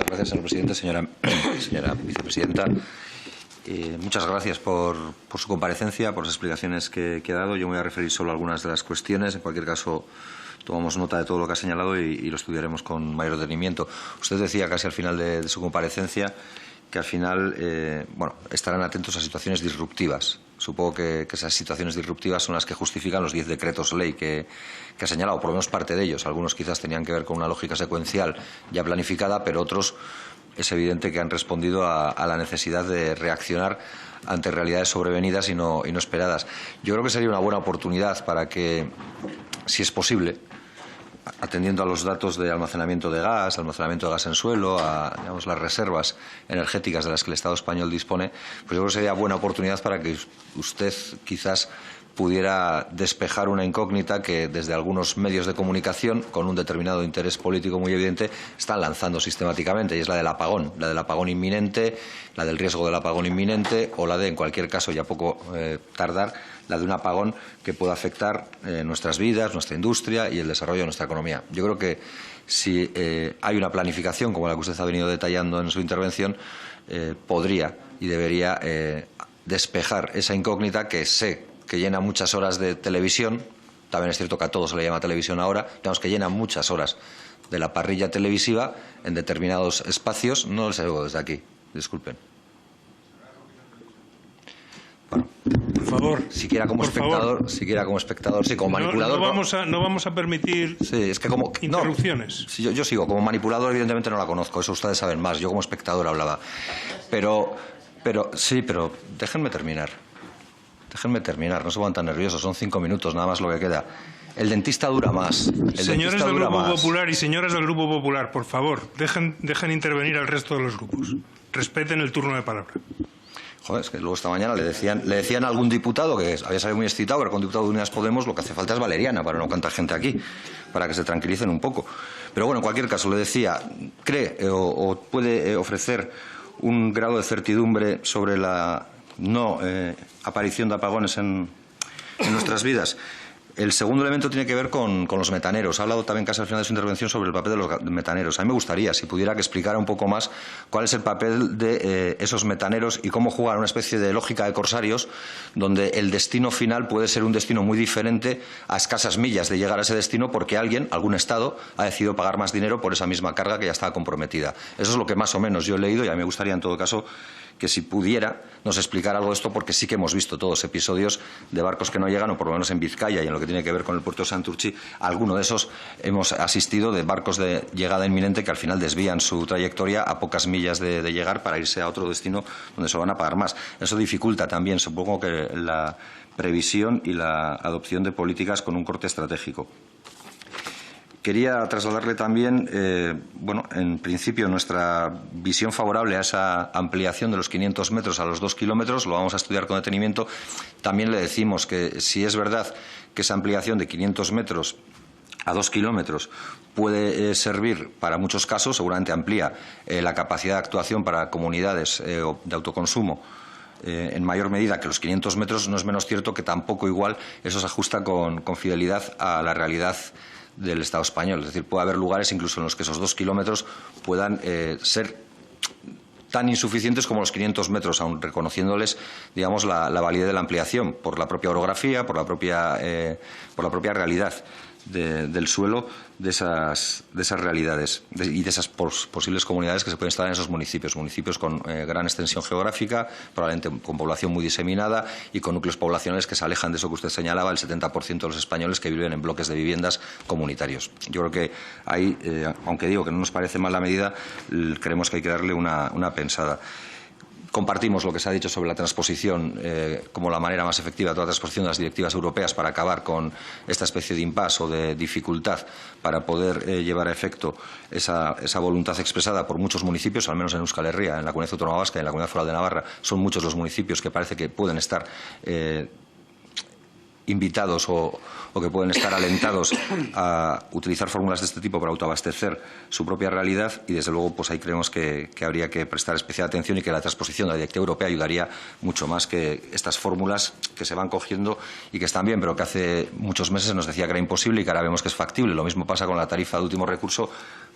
Gracias, señor presidente. Señora vicepresidenta, muchas gracias por su comparecencia, por las explicaciones que ha dado. Yo me voy a referir solo a algunas de las cuestiones. En cualquier caso, tomamos nota de todo lo que ha señalado y lo estudiaremos con mayor detenimiento. Usted decía casi al final de su comparecencia que al final estarán atentos a situaciones disruptivas. Supongo que esas situaciones disruptivas son las que justifican los 10 decretos ley que ha señalado, por lo menos parte de ellos. Algunos quizás tenían que ver con una lógica secuencial ya planificada, pero otros es evidente que han respondido a la necesidad de reaccionar ante realidades sobrevenidas y no esperadas. Yo creo que sería una buena oportunidad para que, si es posible, atendiendo a los datos de almacenamiento de gas en suelo, a las reservas energéticas de las que el Estado español dispone, pues yo creo que sería buena oportunidad para que usted quizás pudiera despejar una incógnita que desde algunos medios de comunicación, con un determinado interés político muy evidente, están lanzando sistemáticamente, y es la del apagón inminente, la del riesgo del apagón inminente, o la de, en cualquier caso, ya poco tardar, la de un apagón que pueda afectar nuestras vidas, nuestra industria y el desarrollo de nuestra economía. Yo creo que si hay una planificación, como la que usted ha venido detallando en su intervención, podría y debería despejar esa incógnita que sé que llena muchas horas de televisión. También es cierto que a todo se le llama televisión ahora, digamos que llena muchas horas de la parrilla televisiva en determinados espacios. No les oigo desde aquí, disculpen. Bueno, por favor, siquiera como espectador, sí, como manipulador. No vamos a permitir interrupciones. Sí, yo sigo. Como manipulador, evidentemente no la conozco. Eso ustedes saben más. Yo como espectador hablaba. Pero déjenme terminar. No se pongan tan nerviosos. Son 5 minutos, nada más lo que queda. El dentista dura más. Señores del Grupo Popular y señoras del Grupo Popular, por favor, dejen intervenir al resto de los grupos. Respeten el turno de palabra. Joder, es que luego esta mañana le decían a algún diputado que había salido muy excitado, era con diputado de Unidas Podemos, lo que hace falta es valeriana para no cantar gente aquí, para que se tranquilicen un poco. Pero bueno, en cualquier caso, le decía, ¿cree o puede ofrecer un grado de certidumbre sobre la no aparición de apagones en nuestras vidas? El segundo elemento tiene que ver con los metaneros. Ha hablado también casi al final de su intervención sobre el papel de los metaneros. A mí me gustaría, si pudiera, que explicara un poco más cuál es el papel de esos metaneros y cómo jugar una especie de lógica de corsarios, donde el destino final puede ser un destino muy diferente a escasas millas de llegar a ese destino, porque algún Estado, ha decidido pagar más dinero por esa misma carga que ya estaba comprometida. Eso es lo que más o menos yo he leído, y a mí me gustaría, en todo caso, que si pudiera nos explicara algo de esto, porque sí que hemos visto todos episodios de barcos que no llegan, o por lo menos en Vizcaya y en lo que tiene que ver con el puerto de Santurtzi, alguno de esos hemos asistido, de barcos de llegada inminente que al final desvían su trayectoria a pocas millas de llegar para irse a otro destino donde se van a pagar más. Eso dificulta también, supongo, que la previsión y la adopción de políticas con un corte estratégico. Quería trasladarle también, en principio, nuestra visión favorable a esa ampliación de los 500 metros a los 2 kilómetros. Lo vamos a estudiar con detenimiento. También le decimos que, si es verdad que esa ampliación de 500 metros a 2 kilómetros puede servir para muchos casos, seguramente amplía la capacidad de actuación para comunidades de autoconsumo en mayor medida que los 500 metros, no es menos cierto que tampoco igual eso se ajusta con fidelidad a la realidad del Estado español. Es decir, puede haber lugares incluso en los que esos 2 kilómetros puedan ser tan insuficientes como los 500 metros, aun reconociéndoles, digamos, la validez de la ampliación por la propia orografía, por la propia realidad del suelo, de esas realidades y de esas posibles comunidades que se pueden instalar en esos municipios con gran extensión geográfica, probablemente con población muy diseminada y con núcleos poblacionales que se alejan de eso que usted señalaba, el 70% de los españoles que viven en bloques de viviendas comunitarios. Yo creo que ahí, aunque digo que no nos parece mal la medida, creemos que hay que darle una pensada. Compartimos lo que se ha dicho sobre la transposición como la manera más efectiva de toda la transposición de las directivas europeas para acabar con esta especie de impasse o de dificultad para poder llevar a efecto esa voluntad expresada por muchos municipios, al menos en Euskal Herria, en la Comunidad Autónoma Vasca y en la Comunidad Foral de Navarra. Son muchos los municipios que parece que pueden estar invitados o que pueden estar alentados a utilizar fórmulas de este tipo para autoabastecer su propia realidad, y desde luego pues ahí creemos que habría que prestar especial atención y que la transposición de la Directiva Europea ayudaría mucho más que estas fórmulas que se van cogiendo y que están bien, pero que hace muchos meses nos decía que era imposible y que ahora vemos que es factible. Lo mismo pasa con la tarifa de último recurso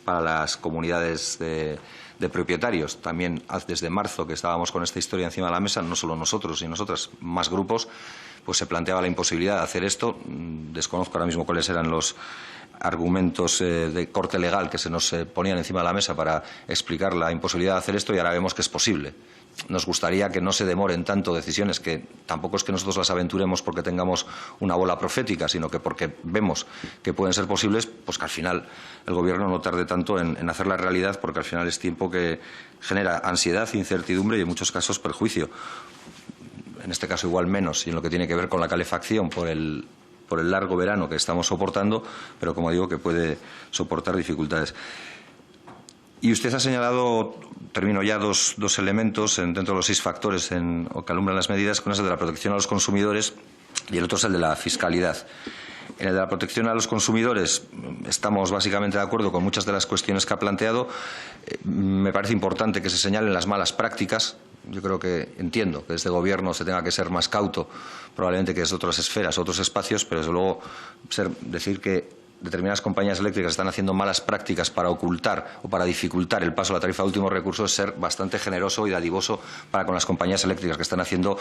para las comunidades de propietarios. También desde marzo, que estábamos con esta historia encima de la mesa, no solo nosotros y nosotras, más grupos, pues se planteaba la imposibilidad de hacer esto. Desconozco ahora mismo cuáles eran los argumentos de corte legal que se nos ponían encima de la mesa para explicar la imposibilidad de hacer esto, y ahora vemos que es posible. Nos gustaría que no se demoren tanto decisiones, que tampoco es que nosotros las aventuremos porque tengamos una bola profética, sino que porque vemos que pueden ser posibles, pues que al final el Gobierno no tarde tanto en hacer la realidad, porque al final es tiempo que genera ansiedad, incertidumbre y en muchos casos perjuicio. En este caso igual menos, y en lo que tiene que ver con la calefacción por el largo verano que estamos soportando, pero como digo, que puede soportar dificultades. Y usted ha señalado, termino ya, dos elementos dentro de los 6 factores que alumbran las medidas, con el de la protección a los consumidores y el otro es el de la fiscalidad. En el de la protección a los consumidores estamos básicamente de acuerdo con muchas de las cuestiones que ha planteado. Me parece importante que se señalen las malas prácticas. Yo creo que entiendo que desde el Gobierno se tenga que ser más cauto, probablemente que desde otras esferas, otros espacios, pero desde luego decir que determinadas compañías eléctricas están haciendo malas prácticas para ocultar o para dificultar el paso a la tarifa de último recurso es ser bastante generoso y dadivoso para con las compañías eléctricas, que están haciendo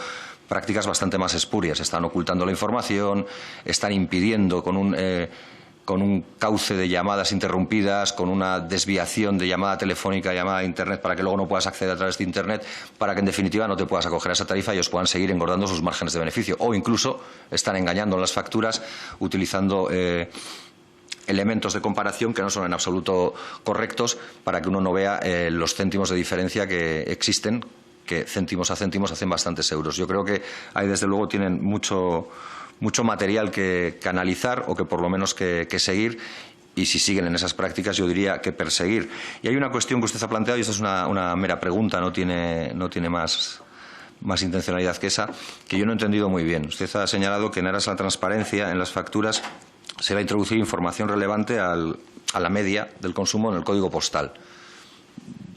prácticas bastante más espurias. Están ocultando la información, están impidiendo con un cauce de llamadas interrumpidas, con una desviación de llamada telefónica, llamada a Internet, para que luego no puedas acceder a través de Internet, para que en definitiva no te puedas acoger a esa tarifa y ellos puedan seguir engordando sus márgenes de beneficio. O incluso están engañando en las facturas utilizando elementos de comparación que no son en absoluto correctos, para que uno no vea los céntimos de diferencia que existen, que céntimos a céntimos hacen bastantes euros. Yo creo que ahí desde luego tienen mucho material que analizar, o que por lo menos que seguir, y si siguen en esas prácticas yo diría que perseguir. Y hay una cuestión que usted ha planteado, y esta es una mera pregunta, no tiene más intencionalidad que esa, que yo no he entendido muy bien. Usted ha señalado que en aras a la transparencia en las facturas se va a introducir información relevante a la media del consumo en el código postal.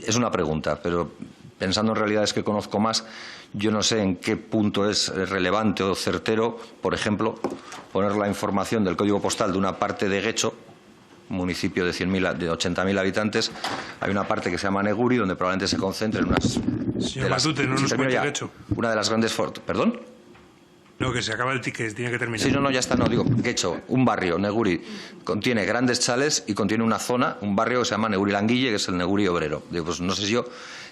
Es una pregunta, pero pensando en realidades que conozco más, yo no sé en qué punto es relevante o certero, por ejemplo, poner la información del código postal de una parte de Guecho, municipio de 80.000 habitantes. Hay una parte que se llama Neguri, donde probablemente se concentren unas... Señor Matute, no nos cuente Guecho. Una de las grandes... ¿Perdón? No, que se acaba el ticket, tiene que terminar. Sí, no, ya está, no, digo, Guecho, un barrio, Neguri, contiene grandes chales y contiene una zona, un barrio que se llama Neguri Languille, que es el Neguri obrero. Digo, pues no sé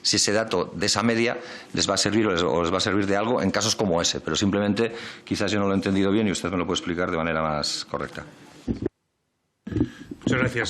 si ese dato de esa media les va a servir o les va a servir de algo en casos como ese, pero simplemente quizás yo no lo he entendido bien y usted me lo puede explicar de manera más correcta. Muchas gracias.